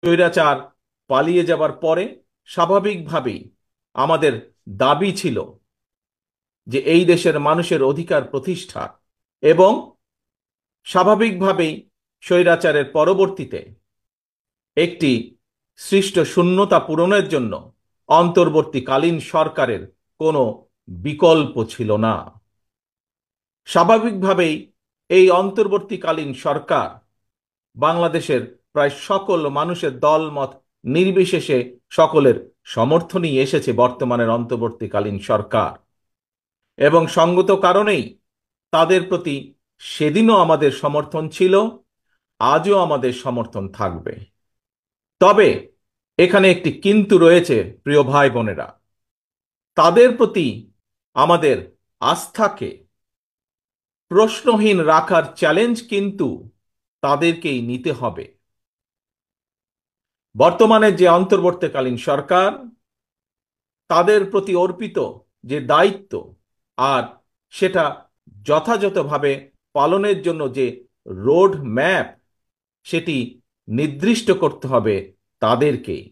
স্বৈরাচার পালিয়ে যাবার পরে স্বাভাবিকভাবেই আমাদের দাবি ছিল যে এই দেশের মানুষের অধিকার প্রতিষ্ঠা, এবং স্বাভাবিকভাবেই স্বৈরাচারের পরবর্তীতে একটি সৃষ্ট শূন্যতা পূরণের জন্য অন্তর্বর্তীকালীন সরকারের কোনো বিকল্প ছিল না। স্বাভাবিকভাবেই এই অন্তর্বর্তীকালীন সরকার বাংলাদেশের প্রায় সকল মানুষের দলমত নির্বিশেষে সকলের সমর্থনই এসেছে বর্তমানের অন্তর্বর্তীকালীন সরকার, এবং সঙ্গত কারণেই তাদের প্রতি সেদিনও আমাদের সমর্থন ছিল, আজও আমাদের সমর্থন থাকবে। তবে এখানে একটি কিন্তু রয়েছে প্রিয় ভাই বোনেরা, তাদের প্রতি আমাদের আস্থাকে প্রশ্নহীন রাখার চ্যালেঞ্জ কিন্তু তাদেরকেই নিতে হবে। বর্তমানে যে অন্তর্বর্তীকালীন সরকার, তাদের প্রতি অর্পিত যে দায়িত্ব আর সেটা যথাযথভাবে পালনের জন্য যে রোড ম্যাপ, সেটি নির্দিষ্ট করতে হবে তাদেরকেই।